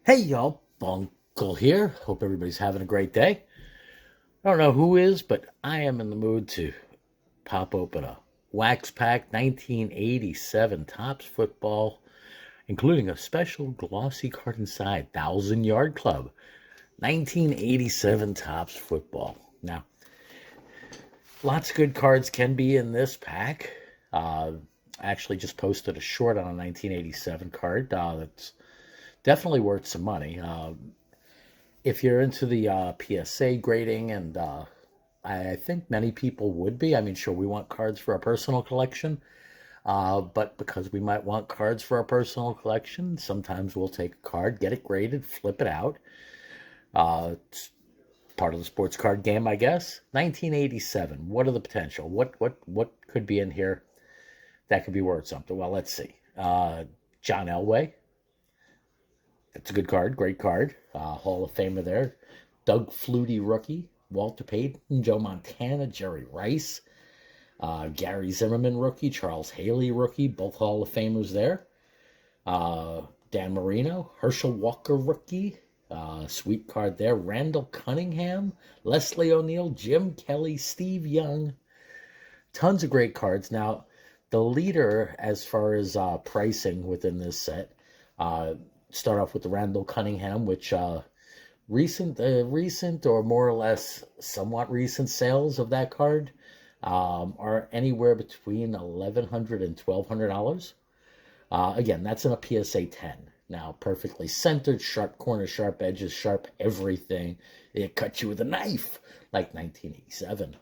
Hey y'all, Bunkle here. Hope everybody's having a great day. I don't know who is, but I am in the mood to pop open a wax pack 1987 Topps football, including a special glossy card inside 1,000 Yard Club 1987 Topps football. Now, lots of good cards can be in this pack. I actually just posted a short on a 1987 card that's definitely worth some money. If you're into the PSA grading, and I think many people would be. I mean, sure, we want cards for our personal collection, but because we might want cards for our personal collection, sometimes we'll take a card, get it graded, flip it out. It's part of the sports card game, I guess. 1987. What are the potential? What could be in here that could be worth something? Well, let's see. John Elway. That's a good card, great card. Hall of Famer there. Doug Flutie, rookie. Walter Payton, Joe Montana, Jerry Rice. Gary Zimmerman, rookie. Charles Haley, rookie. Both Hall of Famers there. Dan Marino, Herschel Walker, rookie. Sweet card there. Randall Cunningham, Leslie O'Neal, Jim Kelly, Steve Young. Tons of great cards. Now, the leader as far as pricing within this set, start off with the Randall Cunningham, which recent or more or less somewhat recent sales of that card are anywhere between $1,100 and $1,200. Again, that's in a PSA 10. Now, perfectly centered, sharp corners, sharp edges, sharp everything. It cuts you with a knife, like 1987.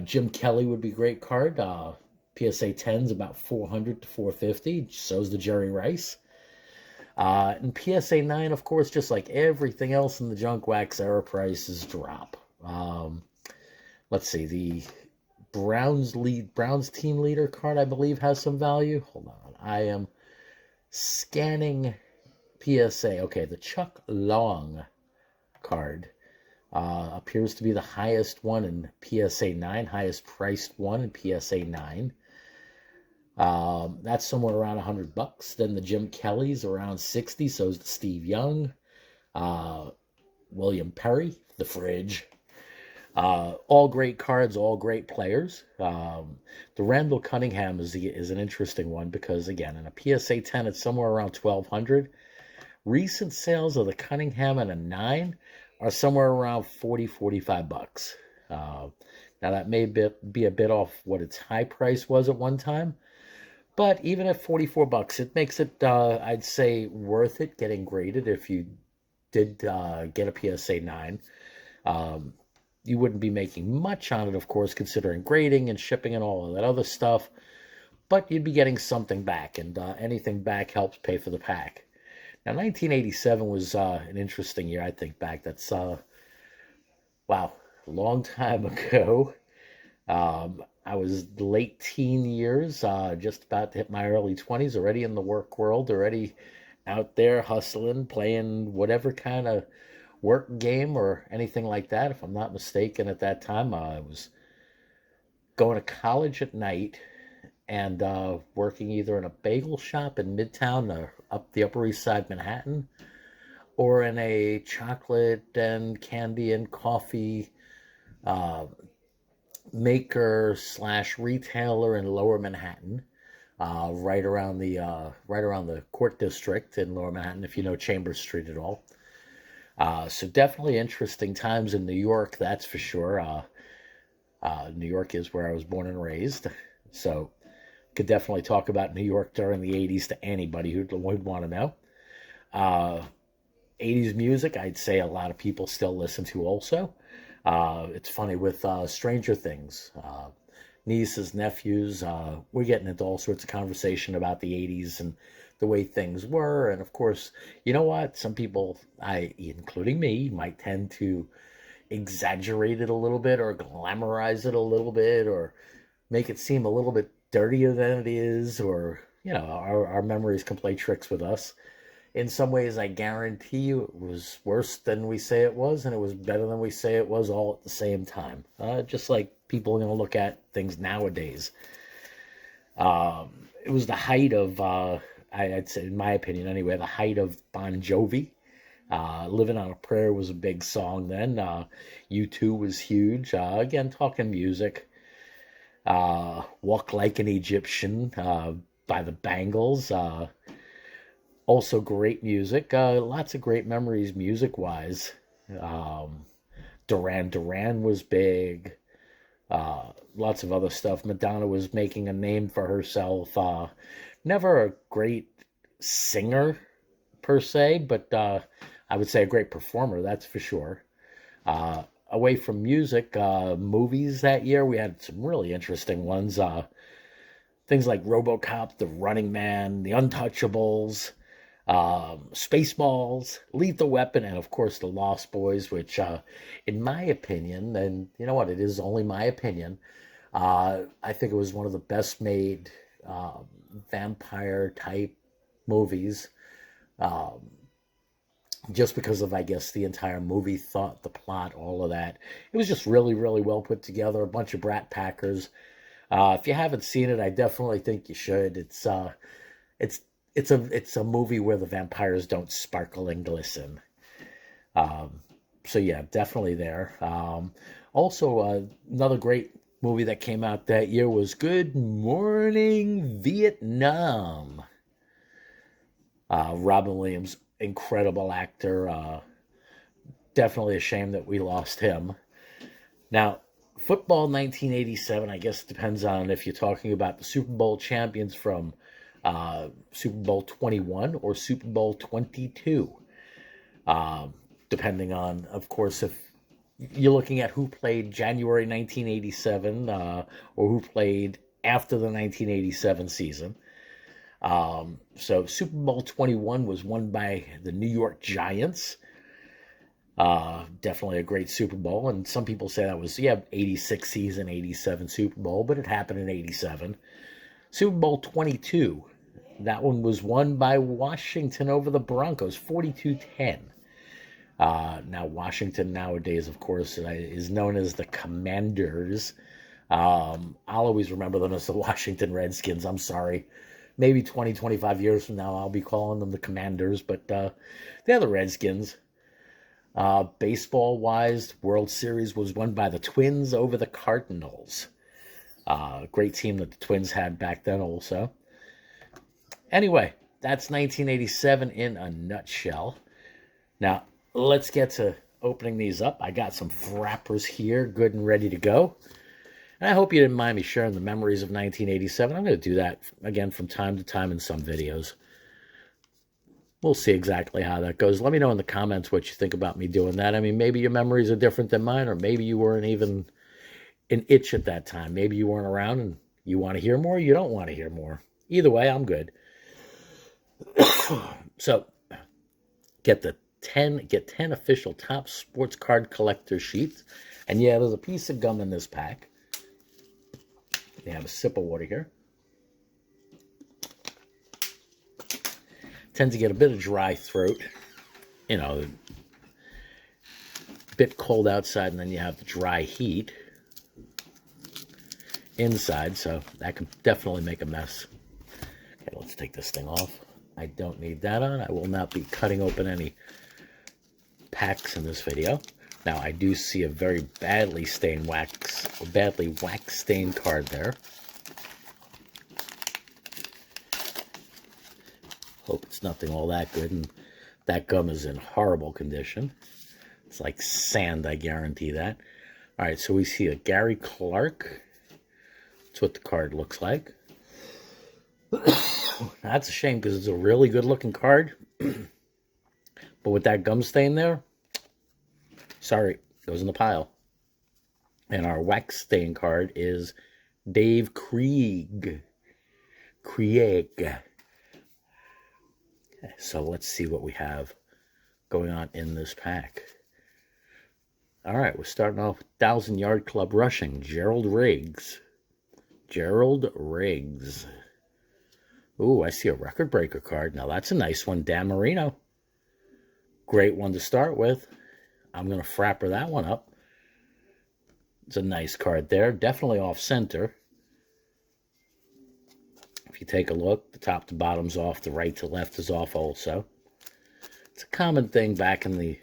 Jim Kelly would be a great card. PSA 10's about $400 to $450. So's the Jerry Rice. And PSA 9, of course, just like everything else in the junk wax era, prices drop. Let's see, the Browns team leader card, I believe, has some value. Hold on, I am scanning PSA. Okay, the Chuck Long card appears to be the highest one in PSA 9, highest priced one in PSA 9. That's somewhere around $100. Then the Jim Kelly's around 60. So is the Steve Young, William Perry, the Fridge. All great cards, all great players. The Randall Cunningham is an interesting one because, again, in a PSA 10, it's somewhere around $1,200. Recent sales of the Cunningham and a 9 are somewhere around $45. Now, that may be a bit off what its high price was at one time. But even at $44, it makes it, I'd say, worth it getting graded if you did get a PSA 9. You wouldn't be making much on it, of course, considering grading and shipping and all of that other stuff. But you'd be getting something back, and anything back helps pay for the pack. Now, 1987 was an interesting year, I think, back. That's, wow, a long time ago. I was late teen years, just about to hit my early 20s, already in the work world, already out there hustling, playing whatever kind of work game or anything like that. If I'm not mistaken, at that time, I was going to college at night and working either in a bagel shop in Midtown or up the Upper East Side, Manhattan, or in a chocolate and candy and coffee maker / retailer in Lower Manhattan, right around the Court District in Lower Manhattan, if you know Chambers Street at all. So definitely interesting times in New York, that's for sure. New York is where I was born and raised, so could definitely talk about New York during the 80s to anybody who'd want to know. 80s music, I'd say a lot of people still listen to also. It's funny with Stranger Things, nieces, nephews, we're getting into all sorts of conversation about the 80s and the way things were. And of course, you know what? Some people, including me, might tend to exaggerate it a little bit or glamorize it a little bit or make it seem a little bit dirtier than it is, or, our memories can play tricks with us. In some ways, I guarantee you it was worse than we say it was, and it was better than we say it was, all at the same time. Just like people are going to look at things nowadays. It was the height of, I'd say, in my opinion anyway, the height of Bon Jovi. Living on a Prayer was a big song then. U2 was huge. Again, talking music. Walk Like an Egyptian by the Bangles. Also great music. Lots of great memories music-wise. Um, Duran Duran was big. Lots of other stuff. Madonna was making a name for herself. Never a great singer per se, but I would say a great performer, that's for sure. Away from music, movies that year, we had some really interesting ones. Things like RoboCop, The Running Man, The Untouchables, Spaceballs, Lethal Weapon, and of course The Lost Boys, which, in my opinion, and you know what, it is only my opinion, I think it was one of the best made vampire type movies. Um, just because of, I guess, the entire movie thought, the plot, all of that. It was just really, really well put together. A bunch of Brat Packers. If you haven't seen it, I definitely think you should. It's it's a movie where the vampires don't sparkle and glisten. Um, so yeah, definitely there. Also, another great movie that came out that year was Good Morning Vietnam. Robin Williams, incredible actor. Definitely a shame that we lost him. Now, football 1987, I guess it depends on if you're talking about the Super Bowl champions from Super Bowl 21 or Super Bowl 22. Depending on, of course, if you're looking at who played January 1987 or who played after the 1987 season. So Super Bowl 21 was won by the New York Giants. Definitely a great Super Bowl. And some people say that was, 86 season, 87 Super Bowl, but it happened in 87. Super Bowl 22, that one was won by Washington over the Broncos, 42-10. Now, Washington nowadays, of course, is known as the Commanders. I'll always remember them as the Washington Redskins. I'm sorry. Maybe 20, 25 years from now, I'll be calling them the Commanders, but they're the Redskins. Baseball-wise, World Series was won by the Twins over the Cardinals. Great team that the Twins had back then also. Anyway, that's 1987 in a nutshell. Now, let's get to opening these up. I got some frappers here, good and ready to go. And I hope you didn't mind me sharing the memories of 1987. I'm going to do that again from time to time in some videos. We'll see exactly how that goes. Let me know in the comments what you think about me doing that. I mean, maybe your memories are different than mine, or maybe you weren't even an itch at that time. Maybe you weren't around and you want to hear more, you don't want to hear more. Either way, I'm good. So, get 10 official top sports card collector sheets. And yeah, there's a piece of gum in this pack. You have a sip of water here. Tend to get a bit of dry throat. You know, a bit cold outside, and then you have the dry heat inside, so that can definitely make a mess. Okay, let's take this thing off. I don't need that on. I will not be cutting open any packs in this video. Now, I do see a very badly wax stained card there. Hope it's nothing all that good, and that gum is in horrible condition. It's like sand, I guarantee that. All right, so we see a Gary Clark. That's what the card looks like. That's a shame because it's a really good looking card. But with that gum stain there, sorry, goes in the pile. And our wax stain card is Dave Krieg. So let's see what we have going on in this pack. All right, we're starting off with 1,000-yard club rushing, Gerald Riggs. Ooh, I see a record breaker card. Now that's a nice one, Dan Marino. Great one to start with. I'm going to frapper that one up. It's a nice card there. Definitely off center. If you take a look, the top to bottom's off. The right to left is off also. It's a common thing back in the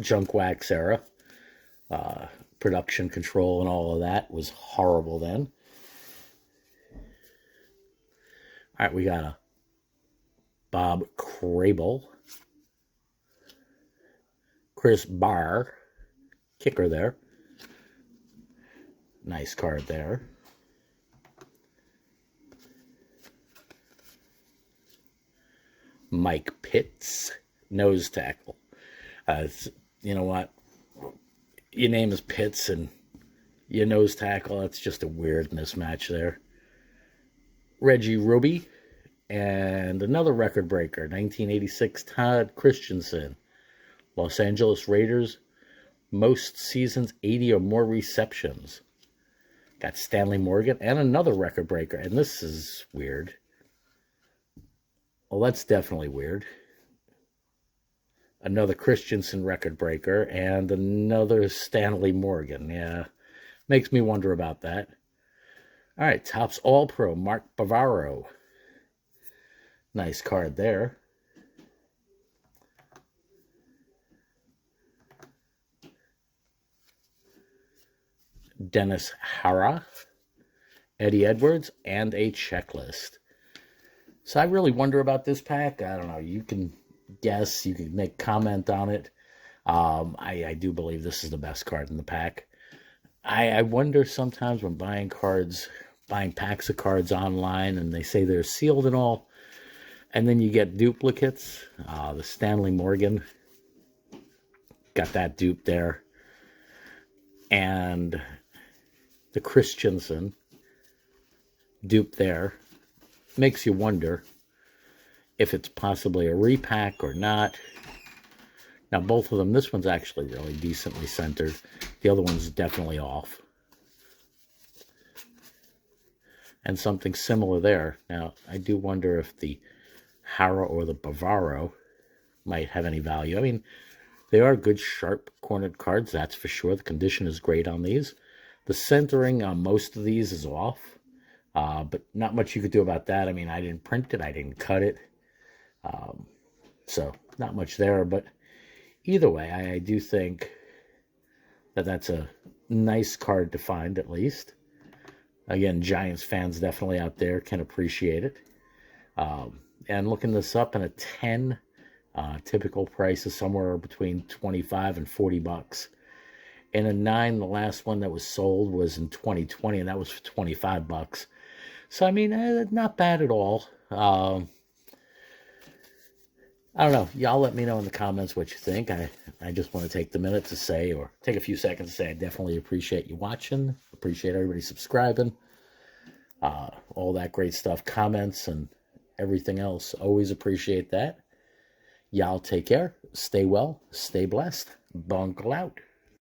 junk wax era. Production control and all of that was horrible then. All right, we got a Bob Crable. Chris Barr, kicker there. Nice card there. Mike Pitts, nose tackle. You know what? Your name is Pitts and your nose tackle. That's just a weird mismatch there. Reggie White and another record breaker, 1986 Todd Christensen. Los Angeles Raiders, most seasons, 80 or more receptions. Got Stanley Morgan and another record breaker. And this is weird. Well, that's definitely weird. Another Christensen record breaker and another Stanley Morgan. Yeah, makes me wonder about that. All right, Topps All-Pro, Mark Bavaro. Nice card there. Dennis Hara, Eddie Edwards, and a checklist. So I really wonder about this pack. I don't know. You can guess. You can make comment on it. I do believe this is the best card in the pack. I wonder sometimes when buying packs of cards online, and they say they're sealed and all, and then you get duplicates. The Stanley Morgan, got that dupe there. And the Christensen dupe there. Makes you wonder if it's possibly a repack or not. Now, both of them, this one's actually really decently centered. The other one's definitely off. And something similar there. Now, I do wonder if the Hara or the Bavaro might have any value. I mean, they are good, sharp, cornered cards, that's for sure. The condition is great on these. The centering on most of these is off, but not much you could do about that. I mean, I didn't print it, I didn't cut it, so not much there. But either way, I do think that that's a nice card to find, at least. Again, Giants fans definitely out there can appreciate it. And looking this up, in a 10, typical price is somewhere between 25 and 40 bucks. In a 9, the last one that was sold was in 2020, and that was for 25 bucks. So, I mean, not bad at all. I don't know. Y'all let me know in the comments what you think. I just want to take the minute to say, or take a few seconds to say, I definitely appreciate you watching. Appreciate everybody subscribing. All that great stuff. Comments and everything else. Always appreciate that. Y'all take care. Stay well. Stay blessed. Bunkle out.